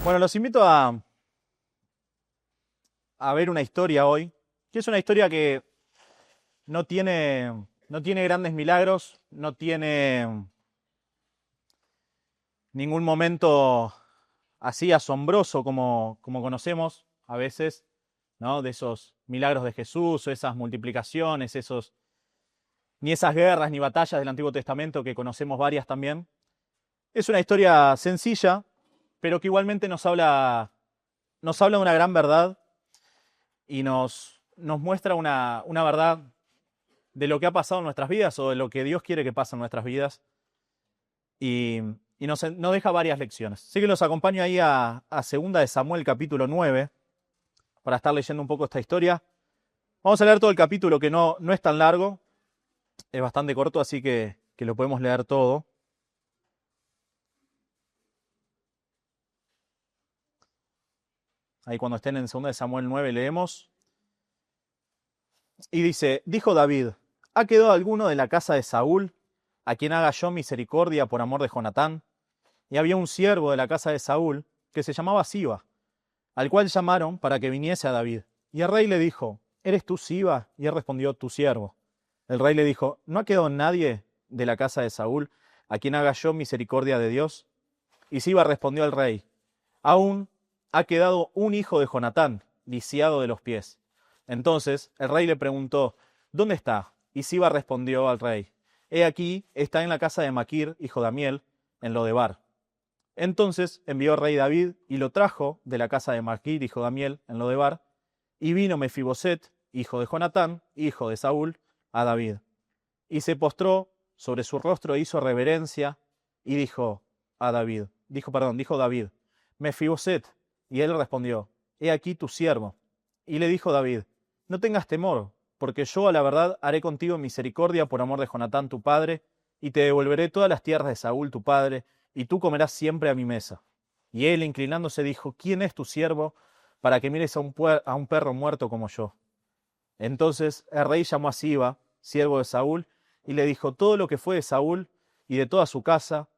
Bueno, los invito a ver una historia hoy, que es una historia que no tiene grandes milagros, no tiene ningún momento así asombroso como conocemos a veces, ¿no? De esos milagros de Jesús, o esas multiplicaciones, ni esas guerras ni batallas del Antiguo Testamento que conocemos varias también. Es una historia sencilla, pero que igualmente nos habla de una gran verdad y nos muestra una verdad de lo que ha pasado en nuestras vidas o de lo que Dios quiere que pase en nuestras vidas y, y nos deja varias lecciones. Así que los acompaño ahí a 2 de Samuel capítulo 9 para estar leyendo un poco esta historia. Vamos a leer todo el capítulo que no es tan largo, es bastante corto, así que lo podemos leer todo. Ahí cuando estén en 2 de Samuel 9 leemos. Y dice, dijo David, ¿ha quedado alguno de la casa de Saúl a quien haga yo misericordia por amor de Jonatán? Y había un siervo de la casa de Saúl que se llamaba Siba, al cual llamaron para que viniese a David. Y el rey le dijo, ¿eres tú Siba? Y él respondió, tu siervo. El rey le dijo, ¿no ha quedado nadie de la casa de Saúl a quien haga yo misericordia de Dios? Y Siba respondió al rey, aún ha quedado un hijo de Jonatán, lisiado de los pies. Entonces el rey le preguntó, ¿dónde está? Y Siba respondió al rey, he aquí, está en la casa de Maquir, hijo de Amiel, en Lodebar. Entonces envió el rey David y lo trajo de la casa de Maquir, hijo de Amiel, en Lodebar, y vino Mefiboset, hijo de Jonatán, hijo de Saúl, a David. Y se postró sobre su rostro e hizo reverencia, y dijo dijo David, Mefiboset. Y él respondió, he aquí tu siervo. Y le dijo David, no tengas temor, porque yo a la verdad haré contigo misericordia por amor de Jonatán tu padre, y te devolveré todas las tierras de Saúl tu padre, y tú comerás siempre a mi mesa. Y él, inclinándose, dijo, ¿quién es tu siervo para que mires a un perro muerto como yo? Entonces el rey llamó a Siba, siervo de Saúl, y le dijo, todo lo que fue de Saúl y de toda su casa,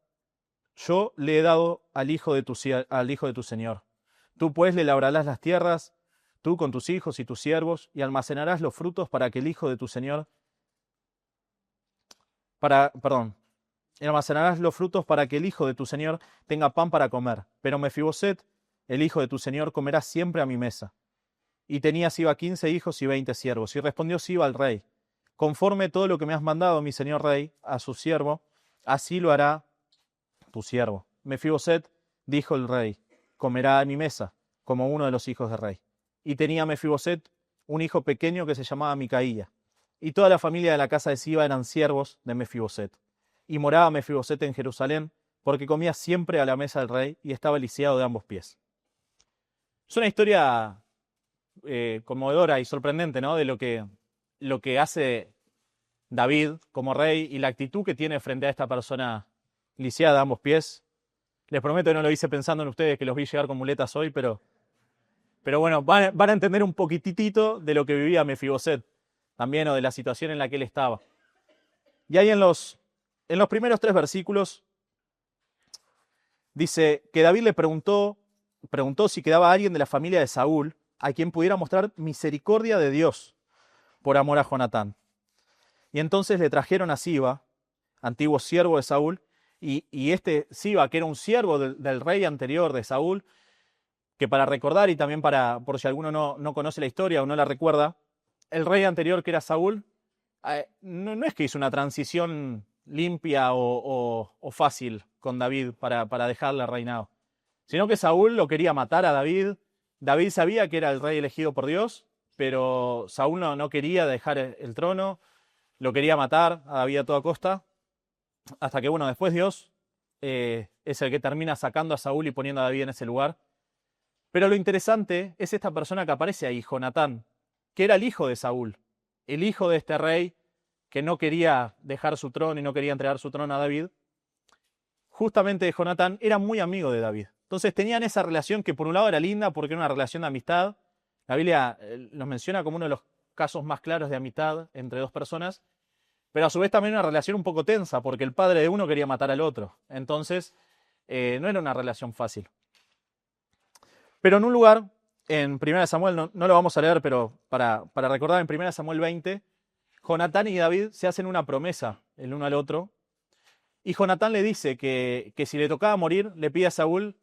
yo le he dado al hijo de tu señor. Tú pues le labrarás las tierras, tú con tus hijos y tus siervos, y almacenarás los frutos para que el hijo de tu señor, perdón, y almacenarás los frutos para que el hijo de tu señor tenga pan para comer. Pero Mefiboset, el hijo de tu señor, comerá siempre a mi mesa. Y tenía Siba 15 hijos y 20 siervos. Y respondió Siba al rey, conforme todo lo que me has mandado, mi señor rey, a su siervo, así lo hará tu siervo. Mefiboset, dijo el rey, comerá a mi mesa, como uno de los hijos del rey. Y tenía Mefiboset un hijo pequeño que se llamaba Micaía. Y toda la familia de la casa de Siba eran siervos de Mefiboset. Y moraba Mefiboset en Jerusalén, porque comía siempre a la mesa del rey y estaba lisiado de ambos pies. Es una historia conmovedora y sorprendente, ¿no? De lo que hace David como rey y la actitud que tiene frente a esta persona lisiada de ambos pies. Les prometo que no lo hice pensando en ustedes, que los vi llegar con muletas hoy, pero bueno, van a entender un poquitito de lo que vivía Mefiboset también, o de la situación en la que él estaba. Y ahí en los primeros 3 versículos dice que David le preguntó si quedaba alguien de la familia de Saúl a quien pudiera mostrar misericordia de Dios por amor a Jonatán. Y entonces le trajeron a Siba, antiguo siervo de Saúl, y este Siba, que era un siervo del rey anterior de Saúl, que para recordar y también por si alguno no conoce la historia o no la recuerda, el rey anterior que era Saúl, no es que hizo una transición limpia o fácil con David para dejarle el reinado, sino que Saúl lo quería matar a David. David sabía que era el rey elegido por Dios, pero Saúl no quería dejar el trono, lo quería matar a David a toda costa, hasta que, bueno, después Dios es el que termina sacando a Saúl y poniendo a David en ese lugar. Pero lo interesante es esta persona que aparece ahí, Jonatán, que era el hijo de Saúl, el hijo de este rey que no quería dejar su trono y no quería entregar su trono a David. Justamente Jonatán era muy amigo de David. Entonces tenían esa relación que por un lado era linda porque era una relación de amistad. La Biblia nos menciona como uno de los casos más claros de amistad entre dos personas, pero a su vez también una relación un poco tensa porque el padre de uno quería matar al otro. Entonces no era una relación fácil. Pero en un lugar, en 1 Samuel, no lo vamos a leer, pero para recordar, en 1 Samuel 20, Jonatán y David se hacen una promesa el uno al otro. Y Jonatán le dice que si le tocaba morir, le pide a Saúl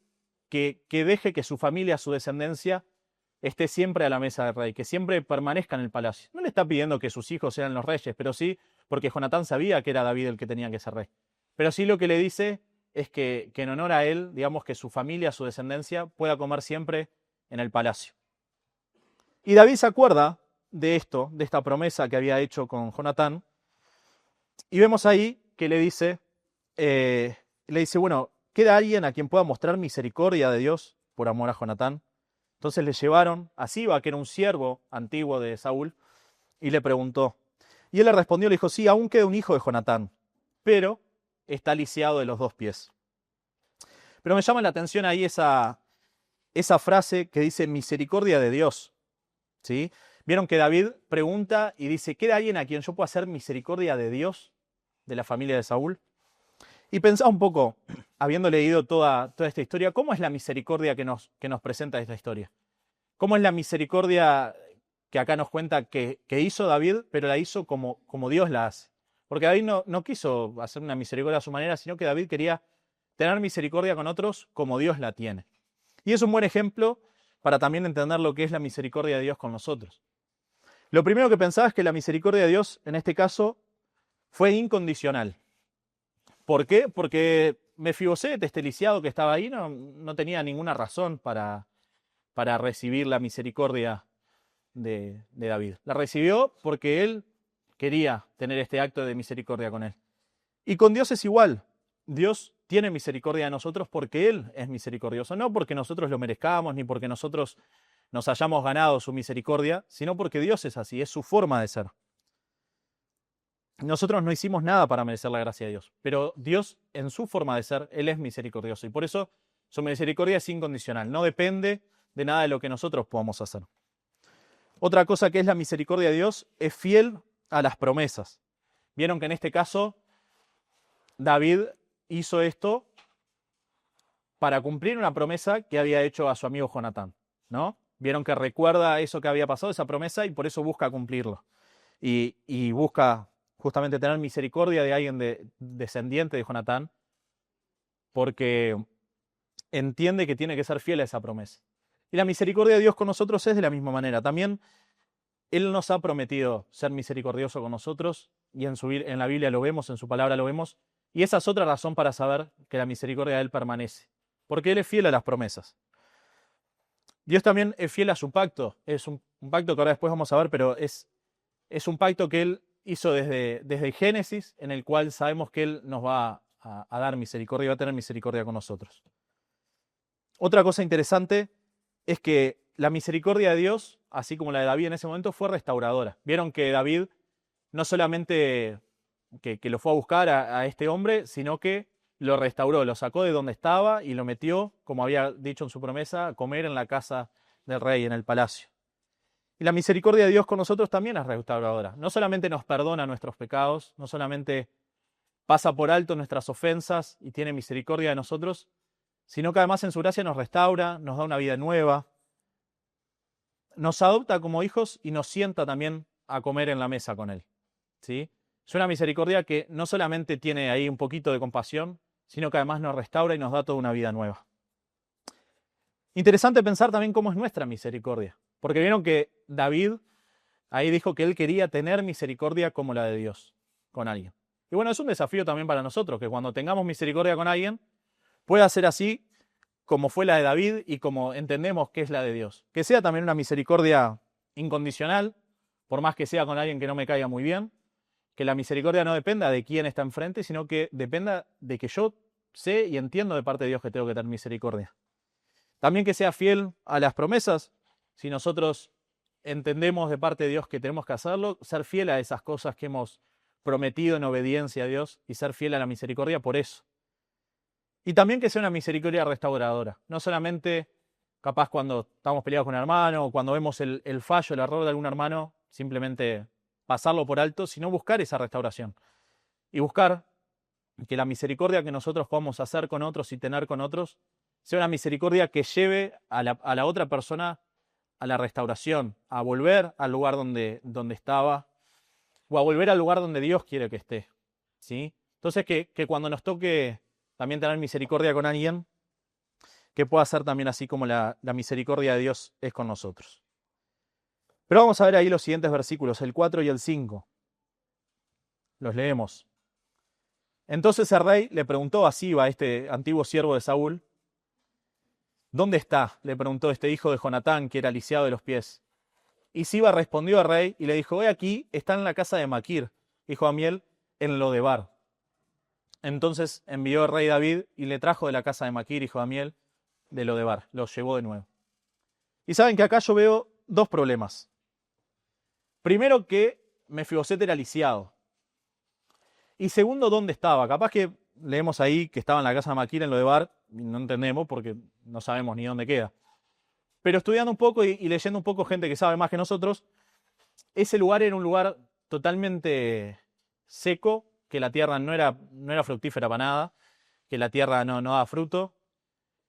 que deje que su familia, su descendencia, esté siempre a la mesa del rey, que siempre permanezca en el palacio. No le está pidiendo que sus hijos sean los reyes, pero sí, porque Jonatán sabía que era David el que tenía que ser rey. Pero sí lo que le dice es que en honor a él, digamos que su familia, su descendencia, pueda comer siempre en el palacio. Y David se acuerda de esto, de esta promesa que había hecho con Jonatán, y vemos ahí que le dice, bueno, ¿queda alguien a quien pueda mostrar misericordia de Dios por amor a Jonatán? Entonces le llevaron a Siba, que era un siervo antiguo de Saúl, y le preguntó. Y él le respondió, le dijo, sí, aún queda un hijo de Jonatán, pero está lisiado de los 2 pies. Pero me llama la atención ahí esa frase que dice misericordia de Dios. ¿Sí? Vieron que David pregunta y dice, ¿queda alguien a quien yo pueda hacer misericordia de Dios, de la familia de Saúl? Y pensaba un poco, habiendo leído toda esta historia, ¿cómo es la misericordia que nos presenta esta historia? ¿Cómo es la misericordia que acá nos cuenta que hizo David, pero la hizo como Dios la hace? Porque David no quiso hacer una misericordia a su manera, sino que David quería tener misericordia con otros como Dios la tiene. Y es un buen ejemplo para también entender lo que es la misericordia de Dios con nosotros. Lo primero que pensaba es que la misericordia de Dios, en este caso, fue incondicional. ¿Por qué? Porque Mefiboset, este lisiado que estaba ahí, no tenía ninguna razón para recibir la misericordia de David. La recibió porque él quería tener este acto de misericordia con él. Y con Dios es igual. Dios tiene misericordia de nosotros porque Él es misericordioso, no porque nosotros lo merezcamos ni porque nosotros nos hayamos ganado su misericordia, sino porque Dios es así, es su forma de ser. Nosotros no hicimos nada para merecer la gracia de Dios, pero Dios en su forma de ser, Él es misericordioso y por eso su misericordia es incondicional, no depende de nada de lo que nosotros podamos hacer. Otra cosa que es la misericordia de Dios es fiel a las promesas. Vieron que en este caso David hizo esto para cumplir una promesa que había hecho a su amigo Jonatán, ¿no? Vieron que recuerda eso que había pasado, esa promesa, y por eso busca cumplirlo. Y busca justamente tener misericordia de alguien descendiente de Jonatán, porque entiende que tiene que ser fiel a esa promesa. Y la misericordia de Dios con nosotros es de la misma manera. También Él nos ha prometido ser misericordioso con nosotros, y en la Biblia lo vemos, en su palabra lo vemos, y esa es otra razón para saber que la misericordia de Él permanece, porque Él es fiel a las promesas. Dios también es fiel a su pacto, es un pacto que ahora después vamos a ver, pero es un pacto que Él hizo desde Génesis, en el cual sabemos que Él nos va a dar misericordia y va a tener misericordia con nosotros. Otra cosa interesante es que la misericordia de Dios, así como la de David en ese momento, fue restauradora. Vieron que David no solamente que lo fue a buscar a este hombre, sino que lo restauró, lo sacó de donde estaba y lo metió, como había dicho en su promesa, a comer en la casa del rey, en el palacio. Y la misericordia de Dios con nosotros también es restauradora. No solamente nos perdona nuestros pecados, no solamente pasa por alto nuestras ofensas y tiene misericordia de nosotros, sino que además en su gracia nos restaura, nos da una vida nueva, nos adopta como hijos y nos sienta también a comer en la mesa con Él. ¿Sí? Es una misericordia que no solamente tiene ahí un poquito de compasión, sino que además nos restaura y nos da toda una vida nueva. Interesante pensar también cómo es nuestra misericordia, porque vieron que David ahí dijo que él quería tener misericordia como la de Dios con alguien. Y bueno, es un desafío también para nosotros, que cuando tengamos misericordia con alguien, pueda ser así como fue la de David y como entendemos que es la de Dios. Que sea también una misericordia incondicional, por más que sea con alguien que no me caiga muy bien, que la misericordia no dependa de quién está enfrente, sino que dependa de que yo sé y entiendo de parte de Dios que tengo que tener misericordia. También que sea fiel a las promesas. Si nosotros entendemos de parte de Dios que tenemos que hacerlo, ser fiel a esas cosas que hemos prometido en obediencia a Dios y ser fiel a la misericordia por eso. Y también que sea una misericordia restauradora. No solamente capaz cuando estamos peleados con un hermano o cuando vemos el fallo, el error de algún hermano, simplemente pasarlo por alto, sino buscar esa restauración. Y buscar que la misericordia que nosotros podamos hacer con otros y tener con otros sea una misericordia que lleve a la otra persona a la restauración, a volver al lugar donde estaba, o a volver al lugar donde Dios quiere que esté, ¿sí? Entonces que cuando nos toque también tener misericordia con alguien, que pueda ser también así como la misericordia de Dios es con nosotros. Pero vamos a ver ahí los siguientes versículos, el 4 y el 5. Los leemos. Entonces el rey le preguntó a Siba, este antiguo siervo de Saúl, ¿dónde está?, le preguntó este hijo de Jonatán, que era lisiado de los pies. Y Siba respondió al rey y le dijo, he aquí, está en la casa de Maquir, hijo de Amiel, en Lodebar. Entonces envió el rey David y le trajo de la casa de Maquir, hijo de Amiel, de Lodebar. Los llevó de nuevo. Y saben que acá yo veo dos problemas. Primero, que Mefiboset era lisiado. Y segundo, ¿dónde estaba? Capaz que leemos ahí que estaba en la casa de Maquir, en Lodebar, y no entendemos porque no sabemos ni dónde queda. Pero estudiando un poco y leyendo un poco gente que sabe más que nosotros, ese lugar era un lugar totalmente seco, que la tierra no era fructífera para nada, que la tierra no daba fruto.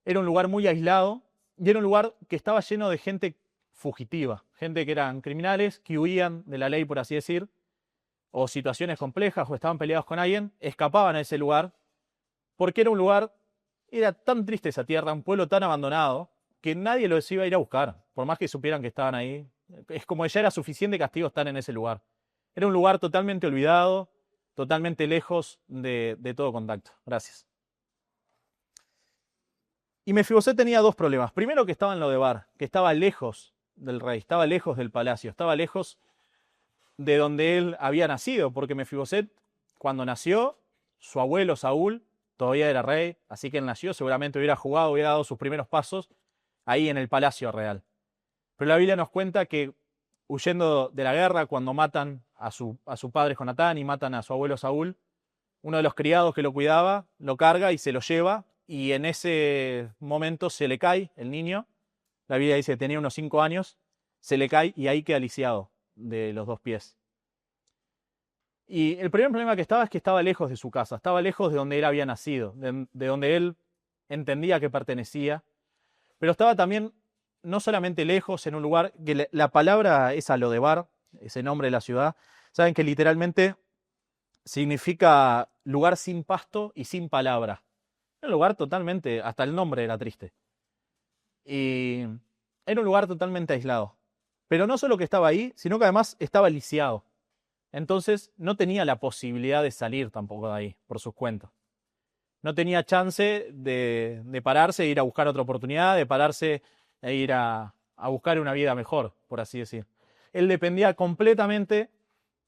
Era un lugar muy aislado y era un lugar que estaba lleno de gente fugitiva, gente que eran criminales, que huían de la ley, por así decir, o situaciones complejas, o estaban peleados con alguien, escapaban a ese lugar, porque era tan triste esa tierra, un pueblo tan abandonado, que nadie los iba a ir a buscar, por más que supieran que estaban ahí. Es como ya era suficiente castigo estar en ese lugar. Era un lugar totalmente olvidado, totalmente lejos de todo contacto. Gracias. Y Mefiboset tenía dos problemas. Primero, que estaba en Lodebar, que estaba lejos del rey, estaba lejos del palacio, estaba lejos de donde él había nacido, porque Mefiboset, cuando nació, su abuelo Saúl todavía era rey, así que él nació, seguramente hubiera jugado, hubiera dado sus primeros pasos ahí en el palacio real. Pero la Biblia nos cuenta que huyendo de la guerra, cuando matan a su padre Jonatán y matan a su abuelo Saúl, uno de los criados que lo cuidaba lo carga y se lo lleva, y en ese momento se le cae el niño. La Biblia dice que tenía unos 5 años, se le cae y ahí queda lisiado de los 2 pies. Y el primer problema que estaba es que estaba lejos de su casa, estaba lejos de donde él había nacido, de donde él entendía que pertenecía, pero estaba también no solamente lejos, en un lugar que la palabra esa, Lodebar, ese nombre de la ciudad, saben que literalmente significa lugar sin pasto y sin palabra. Era un lugar totalmente, hasta el nombre era triste. Y era un lugar totalmente aislado. Pero no solo que estaba ahí, sino que además estaba lisiado. Entonces no tenía la posibilidad de salir tampoco de ahí, por sus cuentas. No tenía chance de pararse e ir a buscar otra oportunidad, de pararse e ir a buscar una vida mejor, por así decir. Él dependía completamente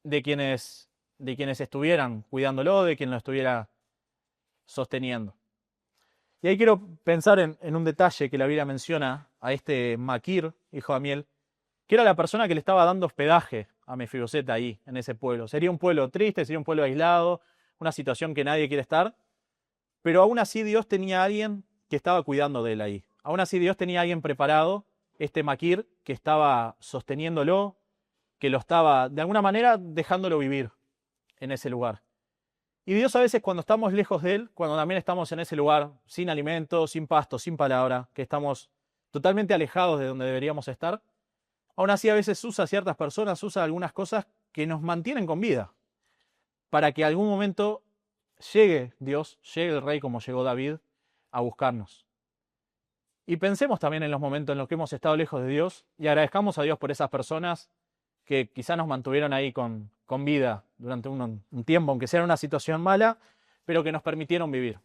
de quienes estuvieran cuidándolo, de quien lo estuviera sosteniendo. Y ahí quiero pensar en un detalle que la Biblia menciona a este Maquir, hijo de Amiel, que era la persona que le estaba dando hospedaje a Mefiboset ahí, en ese pueblo. Sería un pueblo triste, sería un pueblo aislado, una situación que nadie quiere estar, pero aún así Dios tenía a alguien que estaba cuidando de él ahí. Aún así Dios tenía a alguien preparado, este Maquir, que estaba sosteniéndolo, que lo estaba, de alguna manera, dejándolo vivir en ese lugar. Y Dios a veces, cuando estamos lejos de Él, cuando también estamos en ese lugar, sin alimento, sin pasto, sin palabra, que estamos totalmente alejados de donde deberíamos estar, aún así a veces usa ciertas personas, usa algunas cosas que nos mantienen con vida, para que algún momento llegue Dios, llegue el Rey como llegó David, a buscarnos. Y pensemos también en los momentos en los que hemos estado lejos de Dios y agradezcamos a Dios por esas personas que quizá nos mantuvieron ahí con vida durante un tiempo, aunque sea en una situación mala, pero que nos permitieron vivir.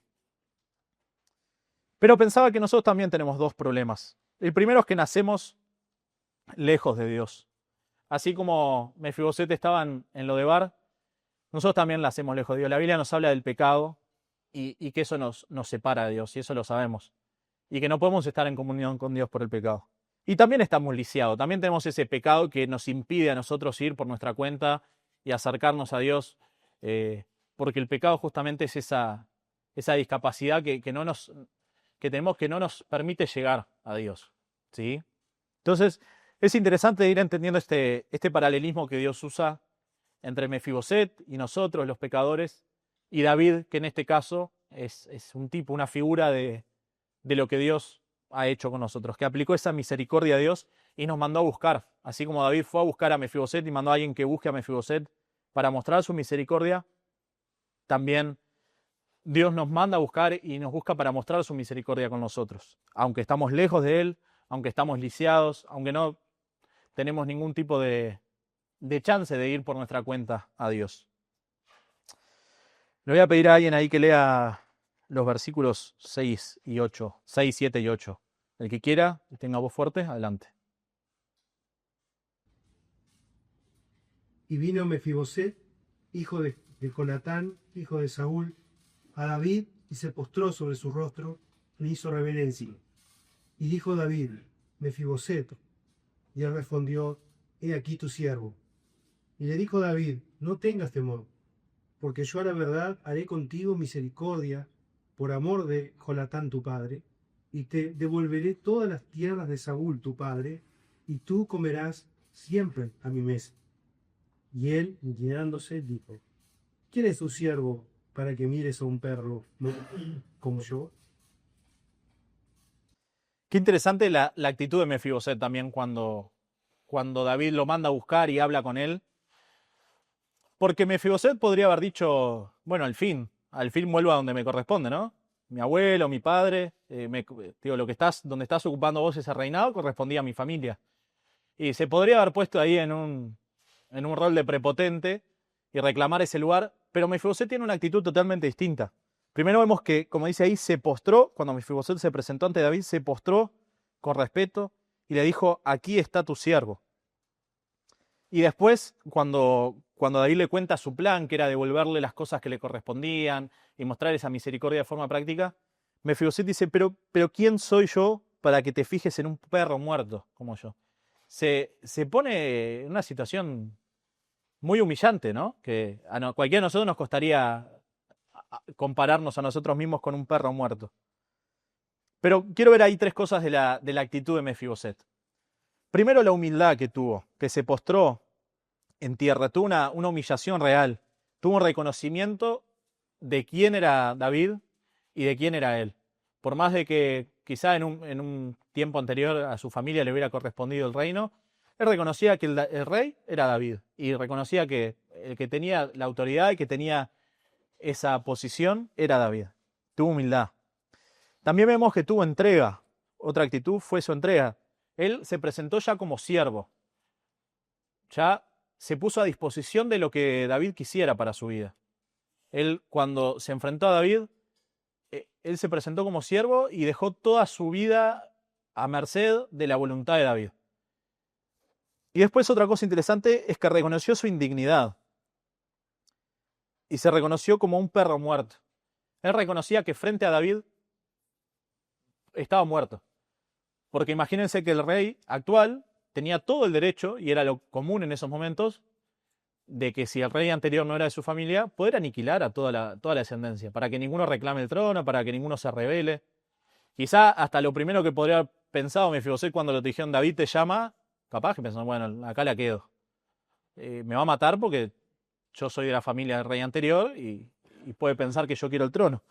Pero pensaba que nosotros también tenemos dos problemas. El primero es que nacemos lejos de Dios. Así como Mefiboset estaba en Lodebar, nosotros también nacemos lejos de Dios. La Biblia nos habla del pecado y que eso nos separa de Dios, y eso lo sabemos. Y que no podemos estar en comunión con Dios por el pecado. Y también estamos lisiados, también tenemos ese pecado que nos impide a nosotros ir por nuestra cuenta y acercarnos a Dios, porque el pecado justamente es esa discapacidad que tenemos, que no nos permite llegar a Dios, ¿sí? Entonces, es interesante ir entendiendo este paralelismo que Dios usa entre Mefiboset y nosotros, los pecadores, y David, que en este caso es un tipo, una figura de de lo que Dios ha hecho con nosotros, que aplicó esa misericordia a Dios y nos mandó a buscar. Así como David fue a buscar a Mefiboset y mandó a alguien que busque a Mefiboset para mostrar su misericordia, también Dios nos manda a buscar y nos busca para mostrar su misericordia con nosotros. Aunque estamos lejos de Él, aunque estamos lisiados, aunque no tenemos ningún tipo de chance de ir por nuestra cuenta a Dios. Le voy a pedir a alguien ahí que lea los versículos 6 y 8, 6, 7 y 8. El que quiera y tenga voz fuerte, adelante. Y vino Mefiboset, hijo de Jonatán, hijo de Saúl, a David, y se postró sobre su rostro, le hizo reverencia. Y dijo David: Mefiboset. Y él respondió: He aquí tu siervo. Y le dijo David: No tengas temor, porque yo a la verdad haré contigo misericordia por amor de Jonatán tu padre, y te devolveré todas las tierras de Saúl tu padre, y tú comerás siempre a mi mesa. Y él, inclinándose, dijo: ¿Quién es tu siervo para que mires a un perro como yo? Qué interesante la actitud de Mefiboset también cuando David lo manda a buscar y habla con él. Porque Mefiboset podría haber dicho, bueno, al fin vuelvo a donde me corresponde, ¿no? Mi abuelo, mi padre, donde estás ocupando vos ese reinado correspondía a mi familia. Y se podría haber puesto ahí en un rol de prepotente y reclamar ese lugar, pero Mefiboset tiene una actitud totalmente distinta. Primero vemos que, como dice ahí, se postró, cuando Mefiboset se presentó ante David, se postró con respeto y le dijo: aquí está tu siervo. Y después, cuando David le cuenta su plan, que era devolverle las cosas que le correspondían y mostrar esa misericordia de forma práctica, Mefiboset dice: pero ¿quién soy yo para que te fijes en un perro muerto como yo? Se pone en una situación muy humillante, ¿no? Que a cualquiera de nosotros nos costaría compararnos a nosotros mismos con un perro muerto. Pero quiero ver ahí tres cosas de la actitud de Mefiboset. Primero, la humildad que tuvo, que se postró en tierra, tuvo una humillación real, tuvo un reconocimiento de quién era David y de quién era él. Por más de que quizá en un tiempo anterior a su familia le hubiera correspondido el reino, él reconocía que el rey era David y reconocía que el que tenía la autoridad y que tenía esa posición era David. Tuvo humildad. También vemos que tuvo entrega. Otra actitud fue su entrega. Él se presentó ya como siervo. Ya se puso a disposición de lo que David quisiera para su vida. Él, cuando se enfrentó a David, él se presentó como siervo y dejó toda su vida a merced de la voluntad de David. Y después otra cosa interesante es que reconoció su indignidad y se reconoció como un perro muerto. Él reconocía que frente a David estaba muerto. Porque imagínense que el rey actual tenía todo el derecho, y era lo común en esos momentos, de que si el rey anterior no era de su familia, poder aniquilar a toda la descendencia, para que ninguno reclame el trono, para que ninguno se rebele. Quizá hasta lo primero que podría haber pensado Mefiboset cuando le dijeron: David te llama, capaz que pensó: bueno, acá la quedo. Me va a matar porque yo soy de la familia del rey anterior y puede pensar que yo quiero el trono.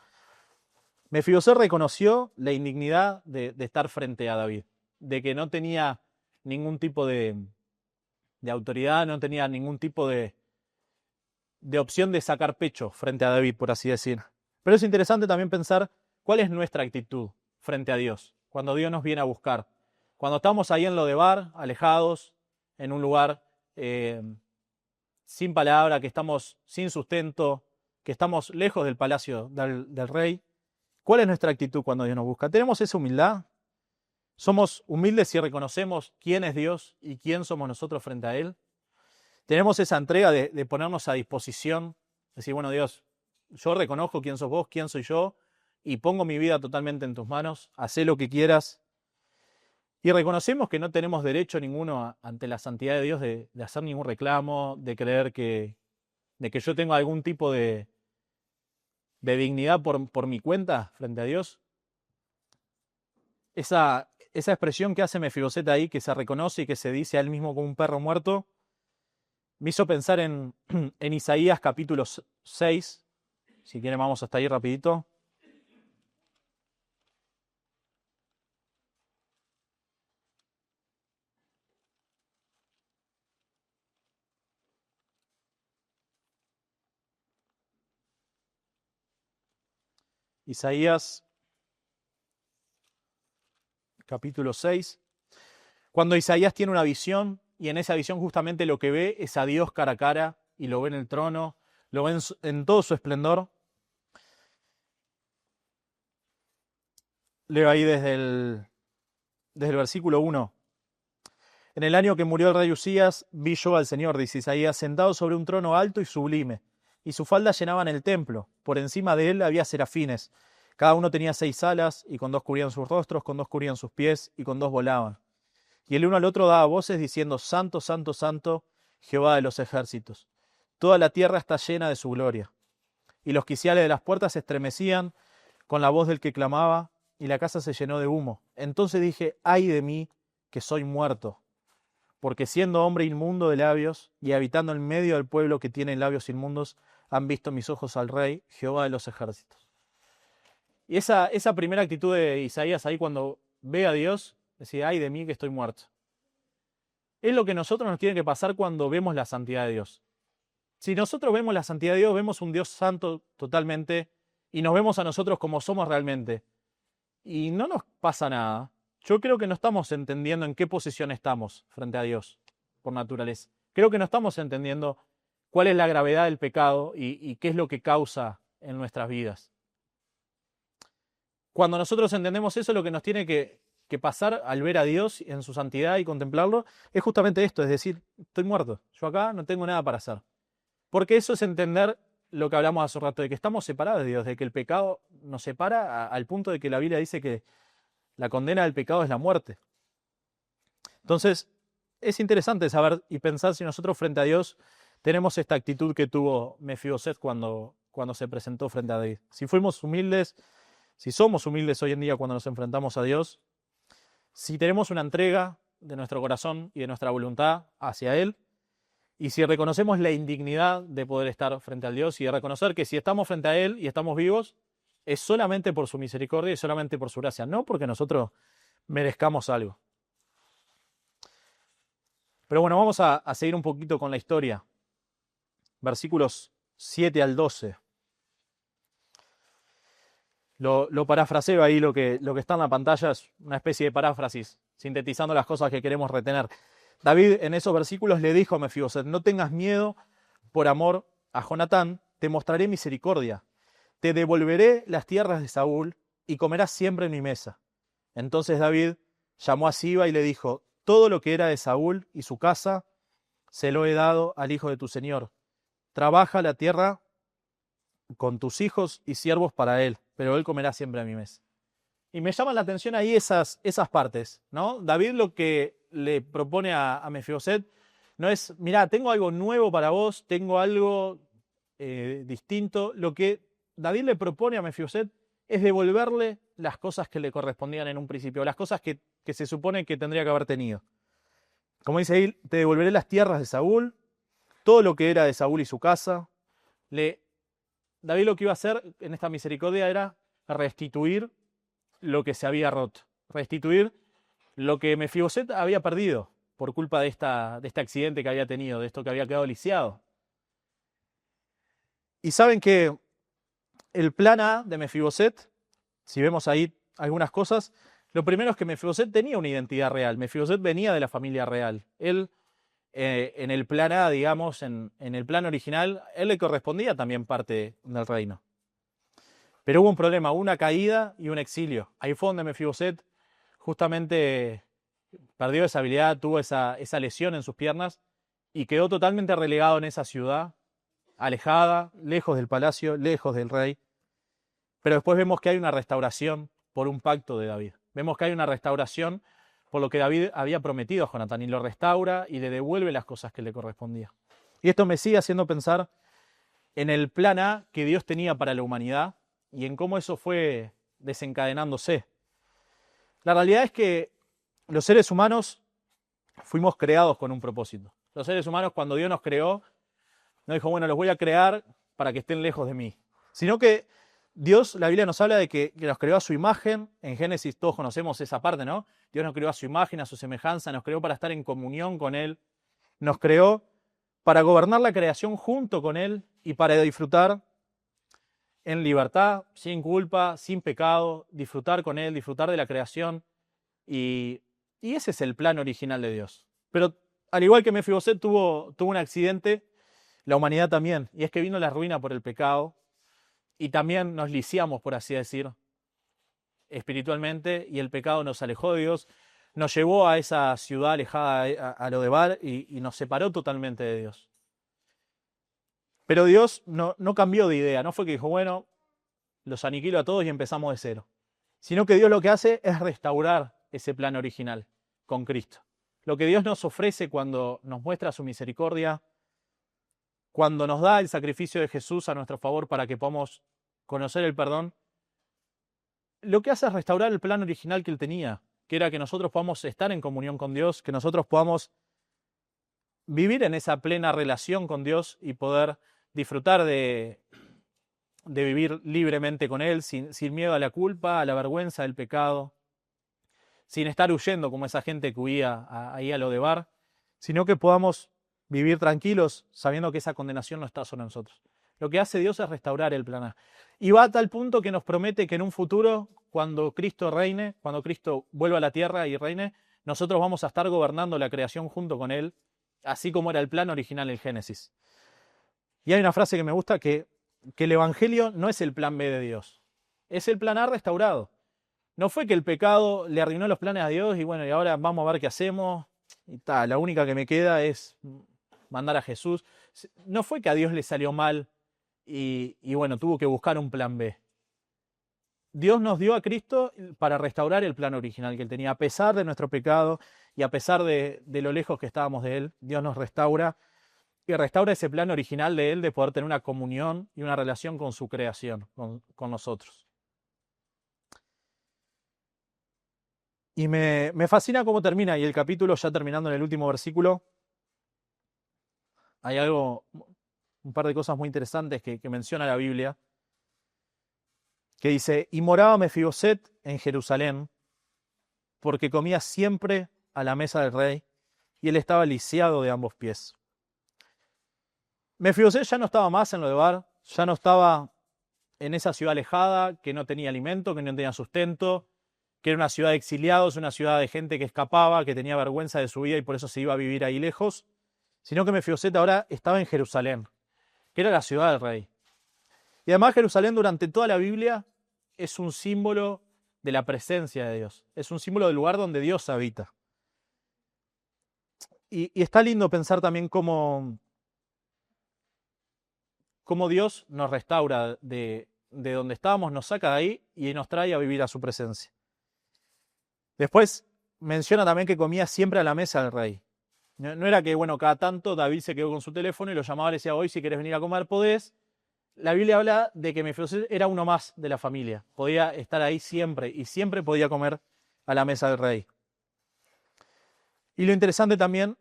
Mefiboset reconoció la indignidad de estar frente a David, de que no tenía ningún tipo de autoridad, no tenía ningún tipo de opción de sacar pecho frente a David, por así decir. Pero es interesante también pensar cuál es nuestra actitud frente a Dios, cuando Dios nos viene a buscar. Cuando estamos ahí en Lodebar, alejados, en un lugar sin palabra, que estamos sin sustento, que estamos lejos del palacio del rey. ¿Cuál es nuestra actitud cuando Dios nos busca? ¿Tenemos esa humildad? ¿Somos humildes si reconocemos quién es Dios y quién somos nosotros frente a Él? ¿Tenemos esa entrega de ponernos a disposición? Decir: bueno, Dios, yo reconozco quién sos vos, quién soy yo, y pongo mi vida totalmente en tus manos, hacé lo que quieras. Y reconocemos que no tenemos derecho ninguno ante la santidad de Dios de hacer ningún reclamo, de creer de que yo tengo algún tipo de dignidad por mi cuenta frente a Dios. Esa expresión que hace Mefiboset ahí, que se reconoce y que se dice a él mismo como un perro muerto, me hizo pensar en Isaías capítulo 6. Si quieren vamos hasta ahí rapidito. Isaías capítulo 6, cuando Isaías tiene una visión y en esa visión justamente lo que ve es a Dios cara a cara y lo ve en el trono, lo ve en todo su esplendor. Leo ahí desde el versículo 1. En el año que murió el rey Usías, vi yo al Señor, dice Isaías, sentado sobre un trono alto y sublime, y sus faldas llenaban el templo. Por encima de él había serafines. Cada uno tenía 6 alas, y con 2 cubrían sus rostros, con 2 cubrían sus pies, y con 2 volaban. Y el uno al otro daba voces diciendo, Santo, Santo, Santo, Jehová de los ejércitos. Toda la tierra está llena de su gloria. Y los quiciales de las puertas se estremecían con la voz del que clamaba, y la casa se llenó de humo. Entonces dije, ay de mí, que soy muerto, porque siendo hombre inmundo de labios, y habitando en medio del pueblo que tiene labios inmundos, han visto mis ojos al Rey, Jehová de los ejércitos. Y esa primera actitud de Isaías ahí cuando ve a Dios, decía, ay de mí que estoy muerto. Es lo que a nosotros nos tiene que pasar cuando vemos la santidad de Dios. Si nosotros vemos la santidad de Dios, vemos un Dios santo totalmente, y nos vemos a nosotros como somos realmente. Y no nos pasa nada. Yo creo que no estamos entendiendo en qué posición estamos frente a Dios, por naturaleza. Creo que no estamos entendiendo cuál es la gravedad del pecado y qué es lo que causa en nuestras vidas. Cuando nosotros entendemos eso, lo que nos tiene que pasar al ver a Dios en su santidad y contemplarlo, es justamente esto, es decir, estoy muerto, yo acá no tengo nada para hacer. Porque eso es entender lo que hablamos hace un rato, de que estamos separados de Dios, de que el pecado nos separa al punto de que la Biblia dice que la condena del pecado es la muerte. Entonces, es interesante saber y pensar si nosotros frente a Dios tenemos esta actitud que tuvo Mefiboset cuando se presentó frente a David. Si fuimos humildes, si somos humildes hoy en día cuando nos enfrentamos a Dios, si tenemos una entrega de nuestro corazón y de nuestra voluntad hacia Él, y si reconocemos la indignidad de poder estar frente a Dios y de reconocer que si estamos frente a Él y estamos vivos, es solamente por su misericordia y solamente por su gracia, no porque nosotros merezcamos algo. Pero bueno, vamos a seguir un poquito con la historia. Versículos 7 al 12. Lo parafraseo ahí, lo que está en la pantalla es una especie de paráfrasis, sintetizando las cosas que queremos retener. David en esos versículos le dijo a Mefiboset, no tengas miedo por amor a Jonatán, te mostraré misericordia. Te devolveré las tierras de Saúl y comerás siempre en mi mesa. Entonces David llamó a Siba y le dijo, todo lo que era de Saúl y su casa se lo he dado al hijo de tu señor. Trabaja la tierra con tus hijos y siervos para él, pero él comerá siempre en mi mesa. Y me llaman la atención ahí esas partes, ¿no? David lo que le propone a Mefiboset no es, mirá, tengo algo nuevo para vos, tengo algo distinto. Lo que David le propone a Mefiboset es devolverle las cosas que le correspondían en un principio, las cosas que se supone que tendría que haber tenido. Como dice ahí, te devolveré las tierras de Saúl, todo lo que era de Saúl y su casa. David lo que iba a hacer en esta misericordia era restituir lo que se había roto, restituir lo que Mefiboset había perdido por culpa de este accidente que había tenido, de esto que había quedado lisiado. Y saben que el plan A de Mefiboset, si vemos ahí algunas cosas, lo primero es que Mefiboset tenía una identidad real. Mefiboset venía de la familia real. Él, en el plan A, digamos, en el plan original, él le correspondía también parte del reino. Pero hubo un problema, hubo una caída y un exilio. Ahí fue donde Mefiboset justamente perdió esa habilidad, tuvo esa lesión en sus piernas y quedó totalmente relegado en esa ciudad, alejada, lejos del palacio, lejos del rey. Pero después vemos que hay una restauración por un pacto de David. Vemos que hay una restauración por lo que David había prometido a Jonatán y lo restaura y le devuelve las cosas que le correspondían. Y esto me sigue haciendo pensar en el plan A que Dios tenía para la humanidad y en cómo eso fue desencadenándose. La realidad es que los seres humanos fuimos creados con un propósito. Los seres humanos, cuando Dios nos creó, no dijo, bueno, los voy a crear para que estén lejos de mí. Sino que Dios, la Biblia nos habla de que nos creó a su imagen. En Génesis todos conocemos esa parte, ¿no? Dios nos creó a su imagen, a su semejanza, nos creó para estar en comunión con Él. Nos creó para gobernar la creación junto con Él y para disfrutar en libertad, sin culpa, sin pecado, disfrutar con Él, disfrutar de la creación. Y ese es el plan original de Dios. Pero al igual que Mefiboset tuvo un accidente, la humanidad también. Y es que vino la ruina por el pecado. Y también nos lisiamos, por así decir, espiritualmente. Y el pecado nos alejó de Dios. Nos llevó a esa ciudad alejada, a Lodebar, y nos separó totalmente de Dios. Pero Dios no cambió de idea. No fue que dijo, bueno, los aniquilo a todos y empezamos de cero. Sino que Dios lo que hace es restaurar ese plan original con Cristo. Lo que Dios nos ofrece cuando nos muestra su misericordia, cuando nos da el sacrificio de Jesús a nuestro favor para que podamos conocer el perdón, lo que hace es restaurar el plan original que Él tenía, que era que nosotros podamos estar en comunión con Dios, que nosotros podamos vivir en esa plena relación con Dios y poder disfrutar de vivir libremente con Él, sin miedo a la culpa, a la vergüenza del pecado, sin estar huyendo como esa gente que huía ahí a Lodebar, sino que podamos vivir tranquilos sabiendo que esa condenación no está sobre nosotros. Lo que hace Dios es restaurar el plan A. Y va a tal punto que nos promete que en un futuro, cuando Cristo reine, cuando Cristo vuelva a la tierra y reine, nosotros vamos a estar gobernando la creación junto con Él, así como era el plan original en Génesis. Y hay una frase que me gusta, que el Evangelio no es el plan B de Dios, es el plan A restaurado. No fue que el pecado le arruinó los planes a Dios y bueno, y ahora vamos a ver qué hacemos, y tal, la única que me queda es mandar a Jesús. No fue que a Dios le salió mal y bueno, tuvo que buscar un plan B. Dios nos dio a Cristo para restaurar el plan original que Él tenía. A pesar de nuestro pecado y a pesar de lo lejos que estábamos de Él, Dios nos restaura y restaura ese plan original de Él de poder tener una comunión y una relación con su creación, con nosotros. Y me fascina cómo termina, y el capítulo, ya terminando en el último versículo, hay un par de cosas muy interesantes que menciona la Biblia, que dice, y moraba Mefiboset en Jerusalén, porque comía siempre a la mesa del rey, y él estaba lisiado de ambos pies. Mefiboset ya no estaba más en Lodebar, ya no estaba en esa ciudad alejada, que no tenía alimento, que no tenía sustento, que era una ciudad de exiliados, una ciudad de gente que escapaba, que tenía vergüenza de su vida y por eso se iba a vivir ahí lejos, sino que Mefiboset ahora estaba en Jerusalén, que era la ciudad del rey. Y además Jerusalén durante toda la Biblia es un símbolo de la presencia de Dios, es un símbolo del lugar donde Dios habita. Y está lindo pensar también cómo Dios nos restaura de donde estábamos, nos saca de ahí y nos trae a vivir a su presencia. Después menciona también que comía siempre a la mesa del rey. No era que, bueno, cada tanto David se quedó con su teléfono y lo llamaba y le decía, hoy si querés venir a comer podés. La Biblia habla de que Mefiboset era uno más de la familia. Podía estar ahí siempre y siempre podía comer a la mesa del rey. Y lo interesante también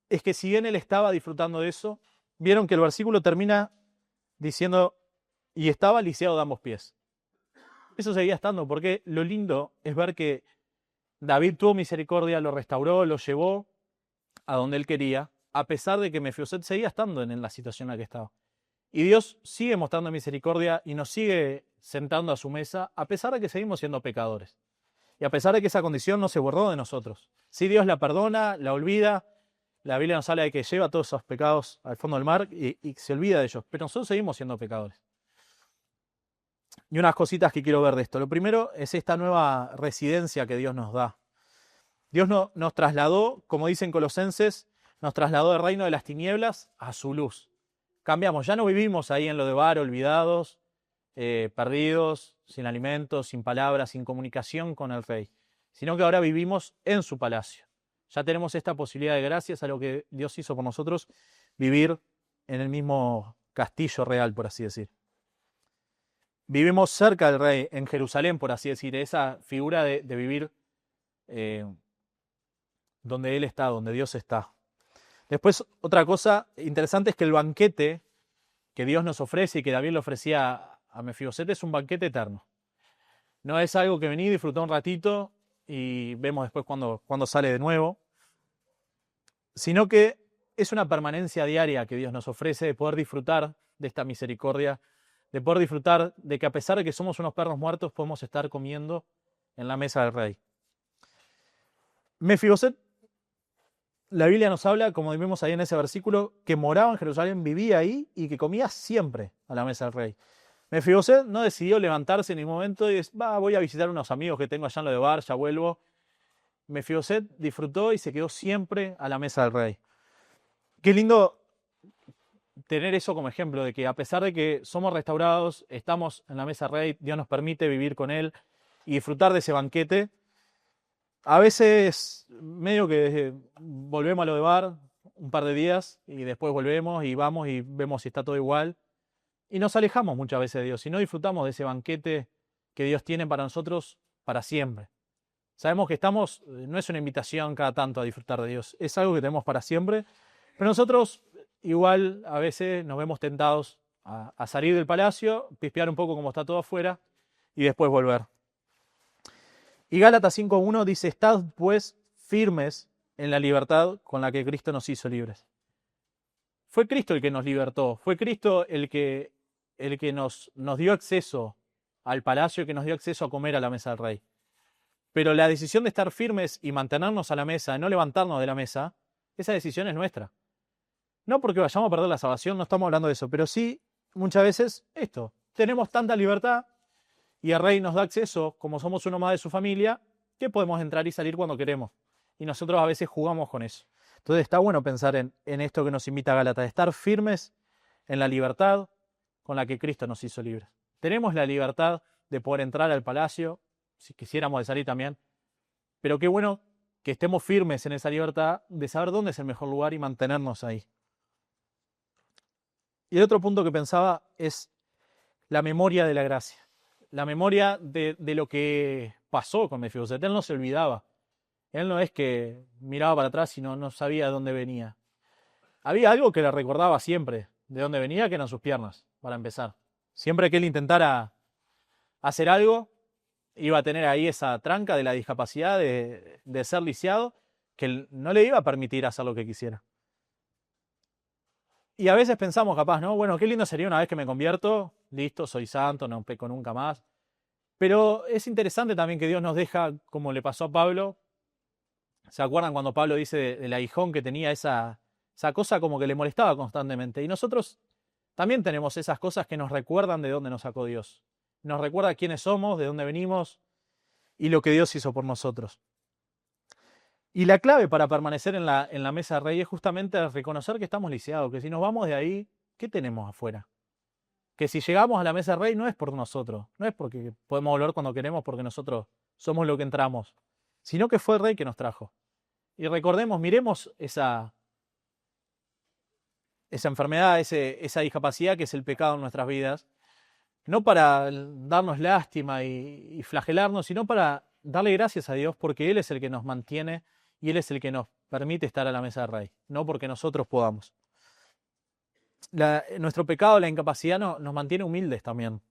es que si bien él estaba disfrutando de eso, vieron que el versículo termina diciendo, y estaba lisiado de ambos pies. Eso seguía estando, porque lo lindo es ver que David tuvo misericordia, lo restauró, lo llevó a donde él quería, a pesar de que Mefiboset seguía estando en la situación en la que estaba. Y Dios sigue mostrando misericordia y nos sigue sentando a su mesa, a pesar de que seguimos siendo pecadores. Y a pesar de que esa condición no se borró de nosotros. Si Dios la perdona, la olvida, la Biblia nos habla de que lleva todos esos pecados al fondo del mar y se olvida de ellos. Pero nosotros seguimos siendo pecadores. Y unas cositas que quiero ver de esto. Lo primero es esta nueva residencia que Dios nos da. Dios nos trasladó, como dicen Colosenses, nos trasladó del reino de las tinieblas a su luz. Cambiamos, ya no vivimos ahí en Lodebar, olvidados, perdidos, sin alimentos, sin palabras, sin comunicación con el rey, sino que ahora vivimos en su palacio. Ya tenemos esta posibilidad de, gracias a lo que Dios hizo por nosotros, vivir en el mismo castillo real, por así decir. Vivimos cerca del rey, en Jerusalén, por así decir, esa figura de vivir donde Él está, donde Dios está. Después, otra cosa interesante es que el banquete que Dios nos ofrece y que David le ofrecía a Mefiboset es un banquete eterno. No es algo que vení, disfrutó un ratito y vemos después cuando sale de nuevo, sino que es una permanencia diaria que Dios nos ofrece de poder disfrutar de esta misericordia, de poder disfrutar de que a pesar de que somos unos perros muertos, podemos estar comiendo en la mesa del rey. Mefiboset, la Biblia nos habla, como vimos ahí en ese versículo, que moraba en Jerusalén, vivía ahí y que comía siempre a la mesa del rey. Mefiboset no decidió levantarse en ningún momento y decir, voy a visitar unos amigos que tengo allá en lo de Bar, ya vuelvo. Mefiboset disfrutó y se quedó siempre a la mesa del rey. Qué lindo tener eso como ejemplo, de que a pesar de que somos restaurados, estamos en la mesa del rey, Dios nos permite vivir con Él y disfrutar de ese banquete. A veces medio que volvemos a lo de Bar un par de días y después volvemos y vamos y vemos si está todo igual. Y nos alejamos muchas veces de Dios y no disfrutamos de ese banquete que Dios tiene para nosotros para siempre. Sabemos que no es una invitación cada tanto a disfrutar de Dios, es algo que tenemos para siempre, pero nosotros igual a veces nos vemos tentados a salir del palacio, pispear un poco como está todo afuera y después volver. Y Gálatas 5:1 dice, estad pues firmes en la libertad con la que Cristo nos hizo libres. Fue Cristo el que nos libertó, fue Cristo el que nos dio acceso al palacio, el que nos dio acceso a comer a la mesa del rey. Pero la decisión de estar firmes y mantenernos a la mesa, no levantarnos de la mesa, esa decisión es nuestra. No porque vayamos a perder la salvación, no estamos hablando de eso, pero sí, muchas veces, tenemos tanta libertad y el rey nos da acceso, como somos uno más de su familia, que podemos entrar y salir cuando queremos. Y nosotros a veces jugamos con eso. Entonces está bueno pensar en esto que nos invita a Gálatas, de estar firmes en la libertad con la que Cristo nos hizo libres. Tenemos la libertad de poder entrar al palacio, si quisiéramos de salir también, pero qué bueno que estemos firmes en esa libertad de saber dónde es el mejor lugar y mantenernos ahí. Y el otro punto que pensaba es la memoria de la gracia, la memoria de lo que pasó con Mefiboset. Él no se olvidaba. Él no es que miraba para atrás y no sabía de dónde venía. Había algo que le recordaba siempre de dónde venía, que eran sus piernas, para empezar. Siempre que él intentara hacer algo, iba a tener ahí esa tranca de la discapacidad de ser lisiado, que no le iba a permitir hacer lo que quisiera. Y a veces pensamos capaz, ¿no? Bueno, qué lindo sería una vez que me convierto, listo, soy santo, no peco nunca más. Pero es interesante también que Dios nos deja, como le pasó a Pablo. ¿Se acuerdan cuando Pablo dice del aguijón que tenía esa cosa como que le molestaba constantemente? Y nosotros también tenemos esas cosas que nos recuerdan de dónde nos sacó Dios. Nos recuerda quiénes somos, de dónde venimos y lo que Dios hizo por nosotros. Y la clave para permanecer en la mesa de rey es justamente reconocer que estamos lisiados, que si nos vamos de ahí, ¿qué tenemos afuera? Que si llegamos a la mesa de rey no es por nosotros, no es porque podemos volver cuando queremos porque nosotros somos lo que entramos, sino que fue el rey que nos trajo. Y recordemos, miremos esa enfermedad, esa discapacidad que es el pecado en nuestras vidas, no para darnos lástima y flagelarnos, sino para darle gracias a Dios porque Él es el que nos mantiene y Él es el que nos permite estar a la mesa del rey, no porque nosotros podamos. Nuestro pecado, la incapacidad nos mantiene humildes también.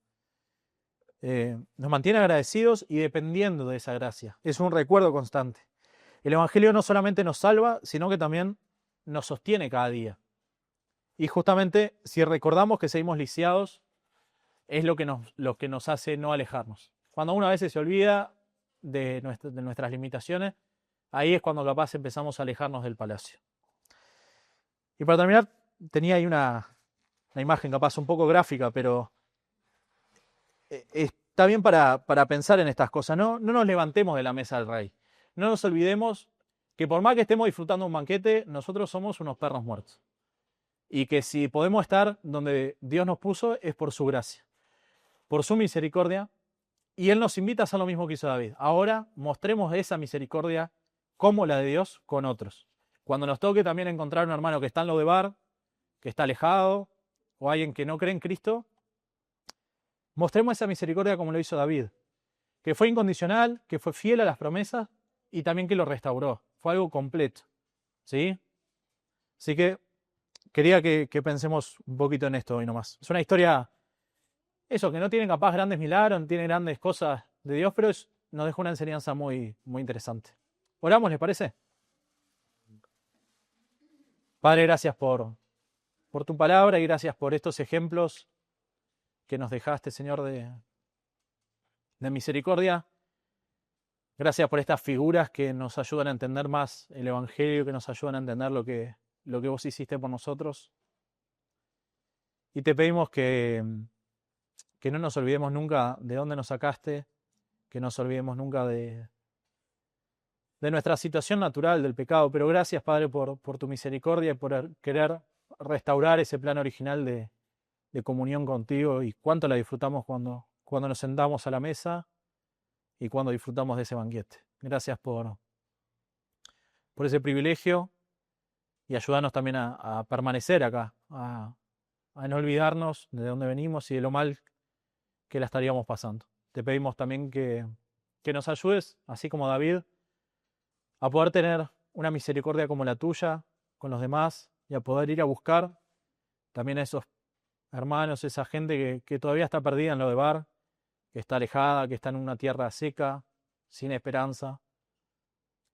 Nos mantiene agradecidos y dependiendo de esa gracia. Es un recuerdo constante. El Evangelio no solamente nos salva, sino que también nos sostiene cada día. Y justamente si recordamos que seguimos lisiados, es lo que nos hace no alejarnos. Cuando uno a veces se olvida de nuestras limitaciones, ahí es cuando capaz empezamos a alejarnos del palacio. Y para terminar, tenía ahí una imagen capaz un poco gráfica, pero está bien para pensar en estas cosas. No nos levantemos de la mesa del rey. No nos olvidemos que por más que estemos disfrutando un banquete, nosotros somos unos perros muertos. Y que si podemos estar donde Dios nos puso es por su gracia, por su misericordia. Y Él nos invita a hacer lo mismo que hizo David. Ahora mostremos esa misericordia como la de Dios con otros. Cuando nos toque también encontrar un hermano que está en lo de bar, que está alejado, o alguien que no cree en Cristo, mostremos esa misericordia como lo hizo David, que fue incondicional, que fue fiel a las promesas y también que lo restauró. Fue algo completo. ¿Sí? Así que quería que pensemos un poquito en esto hoy nomás. Es una historia, eso, que no tiene capaz grandes milagros, no tiene grandes cosas de Dios, pero nos deja una enseñanza muy, muy interesante. Oramos, ¿les parece? Padre, gracias por tu palabra y gracias por estos ejemplos que nos dejaste, Señor, de misericordia. Gracias por estas figuras que nos ayudan a entender más el Evangelio, que nos ayudan a entender lo que vos hiciste por nosotros. Y te pedimos que no nos olvidemos nunca de dónde nos sacaste, que no nos olvidemos nunca de nuestra situación natural, del pecado. Pero gracias, Padre, por tu misericordia y por querer restaurar ese plan original de comunión contigo, y cuánto la disfrutamos cuando nos sentamos a la mesa y cuando disfrutamos de ese banquete. Gracias por ese privilegio, y ayúdanos también a permanecer acá, a no olvidarnos de dónde venimos y de lo mal que la estaríamos pasando. Te pedimos también que nos ayudes, así como David, a poder tener una misericordia como la tuya con los demás, y a poder ir a buscar también a esos hermanos, esa gente que todavía está perdida en lo de Bar, que está alejada, que está en una tierra seca, sin esperanza,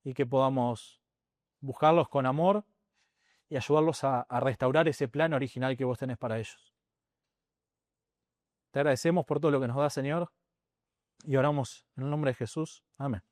y que podamos buscarlos con amor y ayudarlos a restaurar ese plan original que vos tenés para ellos. Te agradecemos por todo lo que nos da, Señor, y oramos en el nombre de Jesús. Amén.